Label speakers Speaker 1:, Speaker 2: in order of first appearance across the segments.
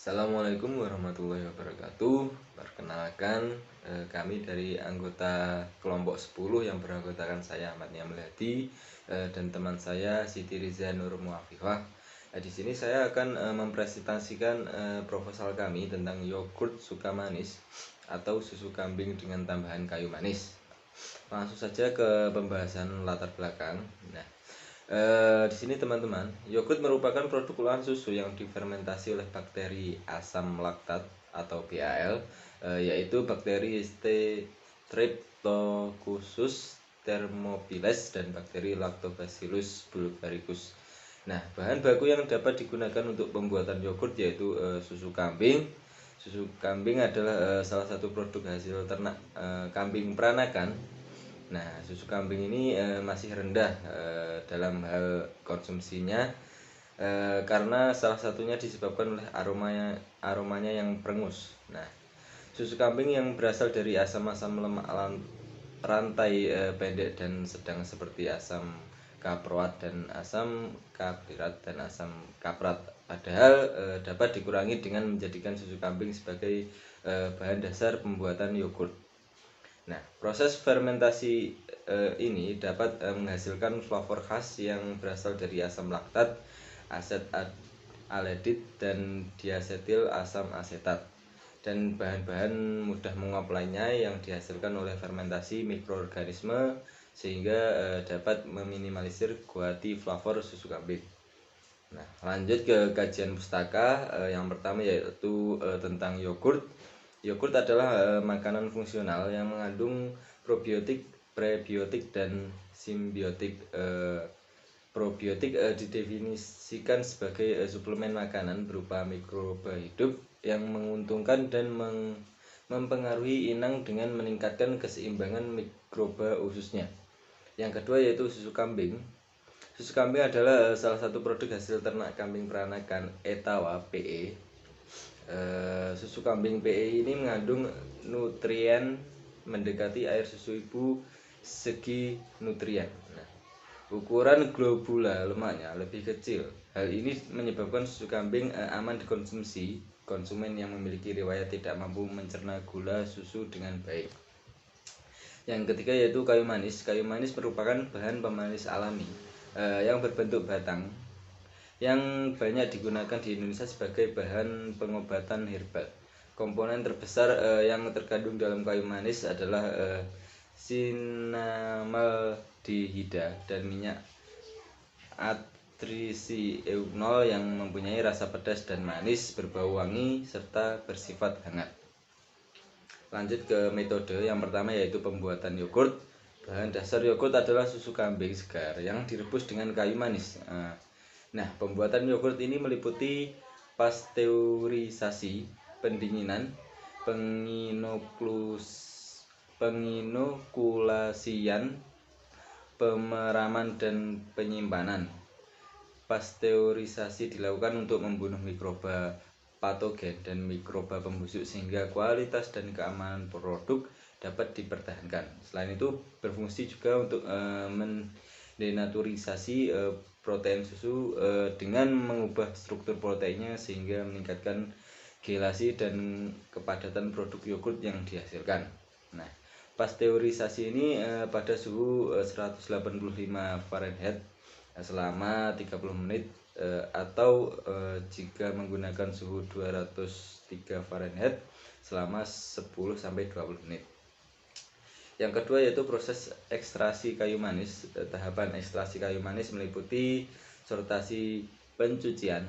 Speaker 1: Assalamualaikum warahmatullahi wabarakatuh. Perkenalkan, kami dari anggota kelompok 10 yang beranggotakan saya Ahmad Niamladi dan teman saya Siti Riza Nur Muafifah. Di sini saya akan mempresentasikan proposal kami tentang yogurt suka manis atau susu kambing dengan tambahan kayu manis. Langsung saja ke pembahasan latar belakang. Di sini teman-teman, yogurt merupakan produk olahan susu yang difermentasi oleh bakteri asam laktat atau BAL, yaitu bakteri Streptococcus thermophilus dan bakteri Lactobacillus bulgaricus. Nah, bahan baku yang dapat digunakan untuk pembuatan yogurt yaitu susu kambing. Susu kambing adalah salah satu produk hasil ternak kambing peranakan. Nah, susu kambing ini masih rendah dalam hal konsumsinya karena salah satunya disebabkan oleh aromanya yang perengus. Nah, susu kambing yang berasal dari asam-asam lemak rantai pendek dan sedang seperti asam kaproat dan asam kapirat dan asam kaprat. Padahal dapat dikurangi dengan menjadikan susu kambing sebagai bahan dasar pembuatan yogurt. Nah, proses fermentasi ini dapat menghasilkan flavor khas yang berasal dari asam laktat, asetaldehyde, dan diasetil asam asetat, dan bahan-bahan mudah menguap lainnya yang dihasilkan oleh fermentasi mikroorganisme sehingga dapat meminimalisir quality flavor susu kambing. Nah, lanjut ke kajian pustaka. Yang pertama yaitu tentang yogurt. Yogurt adalah makanan fungsional yang mengandung probiotik, prebiotik, dan simbiotik. Probiotik didefinisikan sebagai suplemen makanan berupa mikroba hidup yang menguntungkan dan mempengaruhi inang dengan meningkatkan keseimbangan mikroba ususnya. Yang kedua yaitu susu kambing. Susu kambing adalah salah satu produk hasil ternak kambing peranakan Etawa PE. Susu kambing PE ini mengandung nutrien mendekati air susu ibu segi nutrien. Nah, ukuran globula lemaknya lebih kecil. Hal ini menyebabkan susu kambing aman dikonsumsi konsumen yang memiliki riwayat tidak mampu mencerna gula susu dengan baik. Yang ketiga yaitu kayu manis. Kayu manis merupakan bahan pemanis alami yang berbentuk batang yang banyak digunakan di Indonesia sebagai bahan pengobatan herbal. Komponen terbesar yang terkandung dalam kayu manis adalah sinamaldehida dan minyak atrisienol yang mempunyai rasa pedas dan manis, berbau wangi, serta bersifat hangat. Lanjut ke metode yang pertama yaitu pembuatan yogurt. Bahan dasar yogurt adalah susu kambing segar yang direbus dengan kayu manis. Nah, pembuatan yogurt ini meliputi pasteurisasi, pendinginan, penginokulasian, pemeraman, dan penyimpanan. Pasteurisasi dilakukan untuk membunuh mikroba patogen dan mikroba pembusuk sehingga kualitas dan keamanan produk dapat dipertahankan. Selain itu, berfungsi juga untuk mendenaturisasi protein susu dengan mengubah struktur proteinnya sehingga meningkatkan gelasi dan kepadatan produk yogurt yang dihasilkan. Nah, pasteurisasi ini pada suhu 185 Fahrenheit selama 30 menit atau jika menggunakan suhu 203 Fahrenheit selama 10-20 menit. Yang kedua yaitu proses ekstraksi kayu manis. Tahapan ekstraksi kayu manis meliputi sortasi, pencucian,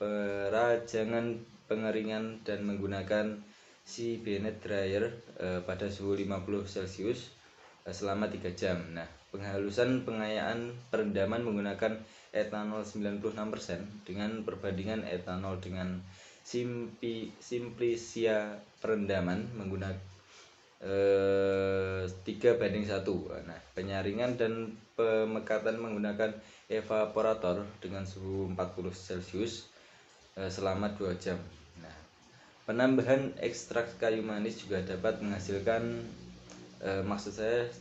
Speaker 1: perajangan, pengeringan, dan menggunakan si Bennett dryer pada suhu 50 Celcius selama 3 jam. Nah, penghalusan, pengayaan, perendaman menggunakan etanol 96% dengan perbandingan etanol dengan simplisia perendaman menggunakan 3:1. Nah, penyaringan dan pemekatan menggunakan evaporator dengan suhu 40 Celcius selama 2 jam. Nah, penambahan ekstrak kayu manis juga dapat menghasilkan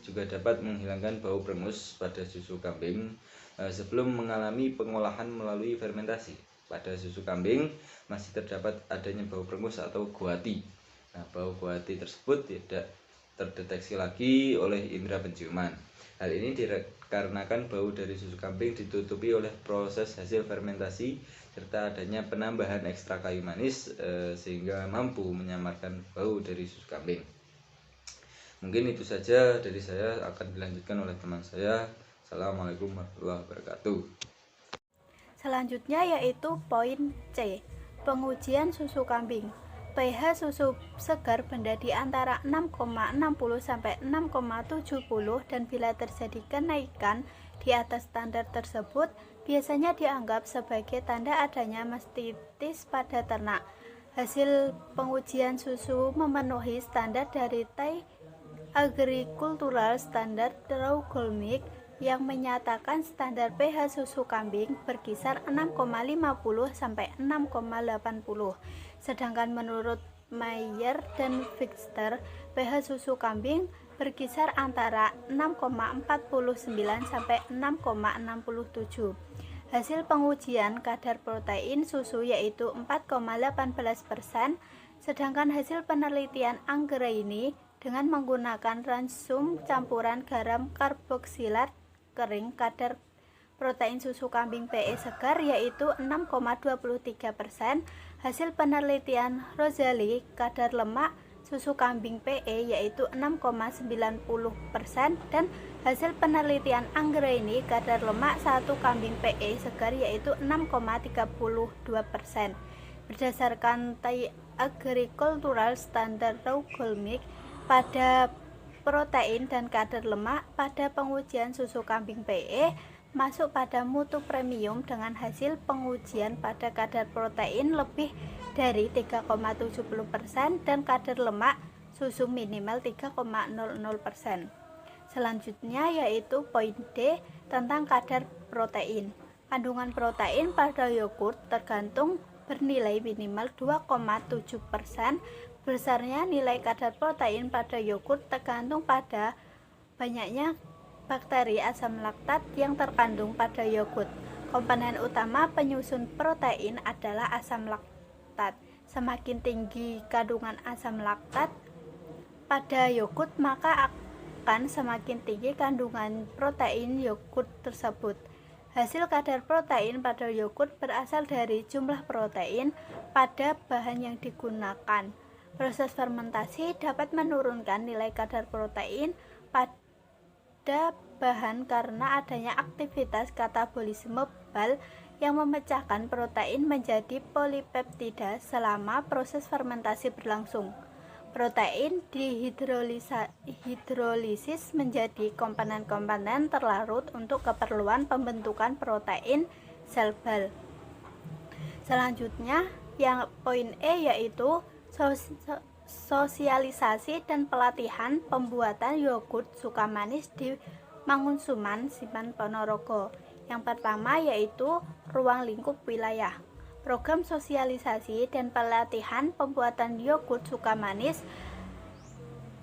Speaker 1: juga dapat menghilangkan bau perengus pada susu kambing sebelum mengalami pengolahan melalui fermentasi. pada susu kambing masih terdapat adanya bau perengus atau guati. Nah, bau guati tersebut tidak terdeteksi lagi oleh indera penciuman. Hal ini dikarenakan bau dari susu kambing ditutupi oleh proses hasil fermentasi serta adanya penambahan ekstra kayu manis sehingga mampu menyamarkan bau dari susu kambing. Mungkin itu saja dari saya, akan dilanjutkan oleh teman saya. Assalamualaikum warahmatullahi wabarakatuh.
Speaker 2: Selanjutnya yaitu poin C, pengujian susu kambing. pH susu segar benda di antara 6,60 sampai 6,70 dan bila terjadi kenaikan di atas standar tersebut biasanya dianggap sebagai tanda adanya mastitis pada ternak. Hasil pengujian susu memenuhi standar dari Thai Agricultural Standard Raw Milk yang menyatakan standar pH susu kambing berkisar 6,50 sampai 6,80. Sedangkan menurut Mayer dan Fixter, pH susu kambing berkisar antara 6,49 sampai 6,67. Hasil pengujian kadar protein susu yaitu 4,18%, sedangkan hasil penelitian Anggraini dengan menggunakan ransum campuran garam karboksilat kering, kadar protein susu kambing PE segar yaitu 6,23%. Hasil penelitian Rosalie kadar lemak susu kambing PE yaitu 6,90%, dan hasil penelitian Anggraini kadar lemak satu kambing PE segar yaitu 6,32%. Berdasarkan Thai Agricultural Standard Raw Milk pada protein dan kadar lemak pada pengujian susu kambing PE masuk pada mutu premium dengan hasil pengujian pada kadar protein lebih dari 3,70% dan kadar lemak susu minimal 3,00%. Selanjutnya yaitu poin D tentang kadar protein. Kandungan protein pada yogurt tergantung bernilai minimal 2,7%. Besarnya nilai kadar protein pada yogurt tergantung pada banyaknya bakteri asam laktat yang terkandung pada yogurt. Komponen utama penyusun protein adalah asam laktat. Semakin tinggi kandungan asam laktat pada yogurt, maka akan semakin tinggi kandungan protein yogurt tersebut. Hasil kadar protein pada yogurt berasal dari jumlah protein pada bahan yang digunakan. Proses fermentasi dapat menurunkan nilai kadar protein pada bahan karena adanya aktivitas katabolisme bal yang memecahkan protein menjadi polipeptida selama proses fermentasi berlangsung. Protein dihidrolisis menjadi komponen-komponen terlarut untuk keperluan pembentukan protein sel bal. Selanjutnya yang poin E yaitu sosialisasi dan pelatihan pembuatan yogurt Sukamanis di Mangunsuman, Siman Ponorogo. Yang pertama yaitu ruang lingkup wilayah. Program sosialisasi dan pelatihan pembuatan yogurt Sukamanis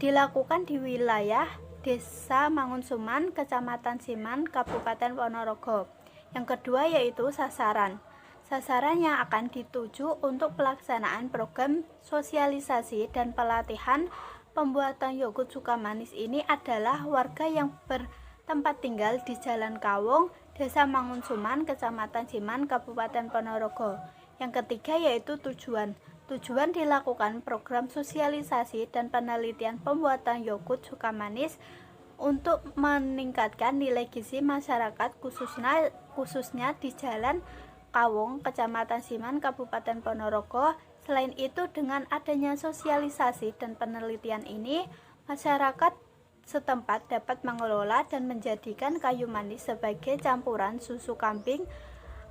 Speaker 2: dilakukan di wilayah Desa Mangunsuman, Kecamatan Siman, Kabupaten Ponorogo. Yang kedua yaitu sasaran. Sasaran yang akan dituju untuk pelaksanaan program sosialisasi dan pelatihan pembuatan yogurt Sukamanis ini adalah warga yang bertempat tinggal di Jalan Kawung, Desa Mangunsuman, Kecamatan Siman, Kabupaten Ponorogo. Yang ketiga yaitu tujuan. Tujuan dilakukan program sosialisasi dan penelitian pembuatan yogurt Sukamanis untuk meningkatkan nilai gizi masyarakat khususnya di Jalan Kawung, Kecamatan Siman, Kabupaten Ponorogo. Selain itu, dengan adanya sosialisasi dan penelitian ini, masyarakat setempat dapat mengelola dan menjadikan kayu manis sebagai campuran susu kambing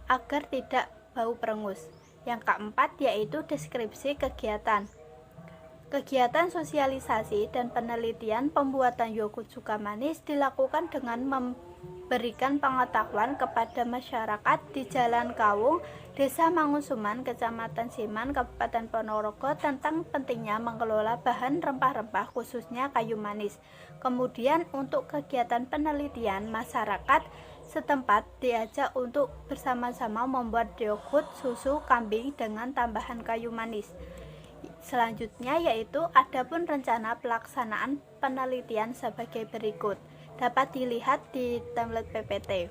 Speaker 2: agar tidak bau perengus. Yang keempat yaitu deskripsi kegiatan. Kegiatan sosialisasi dan penelitian pembuatan yogurt Sukamanis dilakukan dengan memberikan pengetahuan kepada masyarakat di Jalan Kawung, Desa Mangunsuman, Kecamatan Siman, Kabupaten Ponorogo tentang pentingnya mengelola bahan rempah-rempah khususnya kayu manis. Kemudian untuk kegiatan penelitian, masyarakat setempat diajak untuk bersama-sama membuat yogurt susu kambing dengan tambahan kayu manis. Selanjutnya yaitu adapun rencana pelaksanaan penelitian sebagai berikut. Dapat dilihat di template PPT.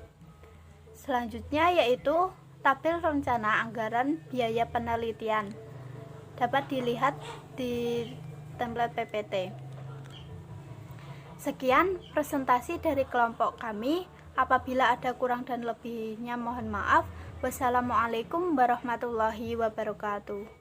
Speaker 2: Selanjutnya yaitu tabel rencana anggaran biaya penelitian. Dapat dilihat di template PPT. Sekian presentasi dari kelompok kami. Apabila ada kurang dan lebihnya mohon maaf. Wassalamualaikum warahmatullahi wabarakatuh.